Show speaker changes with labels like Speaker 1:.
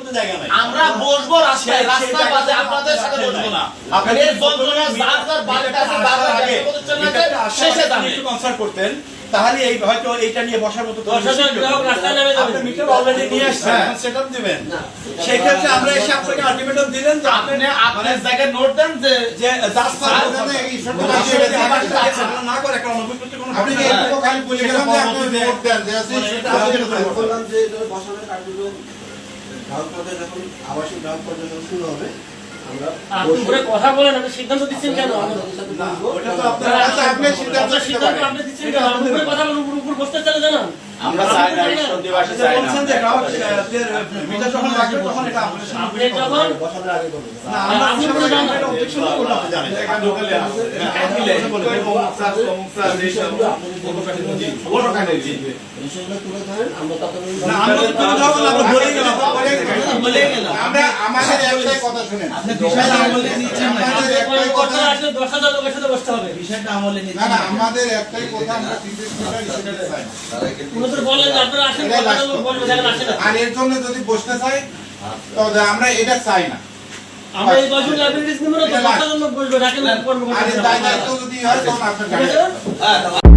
Speaker 1: করতে জায়গা নাই।
Speaker 2: আমরা বসবো রাস্তায়, রাস্তায় বাদে আপনাদের সাথে বসবো না। আপনাদের যন্ত্রণা যার যার বাড়িতে আছে, যার যার ব্যবসা প্রতিষ্ঠান আছে, শেষে দামে
Speaker 1: একটু কনসাল্ট করতেন, তাহলে এই হয়তো এইটা নিয়ে বসার মতো
Speaker 3: রাস্তায় নেমে যাবেন।
Speaker 1: আপনি মিটার অলরেডি নিয়ে আসছেন, সেটআপ দিবেন। সেই ক্ষেত্রে আমরা এসে আপনাকে আলটিমেটাম দিলেন যে
Speaker 2: আপনি আপনার জায়গায় নোট দেন যে
Speaker 1: যে রাস্তা না করে একটা অনুভূতি কোনো
Speaker 4: আপনি যে একটু খালি বলে গেলাম যে আপনি ভোট দেন যে আছে সেটা
Speaker 5: আমি
Speaker 4: আপনি
Speaker 5: বললাম যে এটা বসানোর কার্যক্রম গ্রাহক পর্যায়ে যখন আবাসিক গ্রাহক পর্যায়ে যখন শুরু হবে আমরা
Speaker 3: আপনি উপরে কথা বলেন, আপনি সিদ্ধান্ত দিচ্ছেন কেন?
Speaker 5: আপনাদের সাথে বলবো।
Speaker 1: ওটা তো আপনার
Speaker 4: আচ্ছা আপনি সিদ্ধান্ত
Speaker 3: আপনার
Speaker 4: নিতে
Speaker 3: সিদ্ধান্ত
Speaker 4: পারেন।
Speaker 3: আপনি দিচ্ছেন কেন? আপনি উপরে কথা বলেন, উপর বসতে চলে জানান।
Speaker 2: আমরা চাই না, এই সন্ধিবাসী চাই না।
Speaker 1: বলছেন যে গ্রাহকদের মিটার যখন লাগবে তখন এটা
Speaker 3: আপনি যখন
Speaker 5: বসানোর আগে বলবো।
Speaker 1: না আমরা
Speaker 3: আপনি
Speaker 1: সামনে
Speaker 3: বলে জানান।
Speaker 1: একটা objection করবো, আপনি জানেন।
Speaker 5: বিষয়গুলো তুলে ধরেন, আমরা ততদিন
Speaker 1: না, আমরা তো তুলে ধরবো না, আমরা বলেই গেলাম।
Speaker 4: আমরা আমাদের একটাই কথা শুনেন। আমাদের একটাই কথা
Speaker 3: কর্তারা আসলে 10,000 লোকের সাথে বসতে হবে।
Speaker 4: না না আমাদের একটাই কথা আমরা তিরিশ মিটার সেটা চাই না।
Speaker 3: উনি তো বললেন যে আপনারা আসেন, 10,000 লোক বসবে, দেখেন আসে না।
Speaker 4: আর এর জন্য যদি বসতে চাই তবে আমরা এটা চাই না।
Speaker 3: আমরা এই বছর লাইব্রেরিজ নিব না, তো 10,000 লোক বসবে, দেখেন
Speaker 4: আর এর দায় দায়িত্ব যদি হয় তখন আপনার
Speaker 3: ঠিক আছে?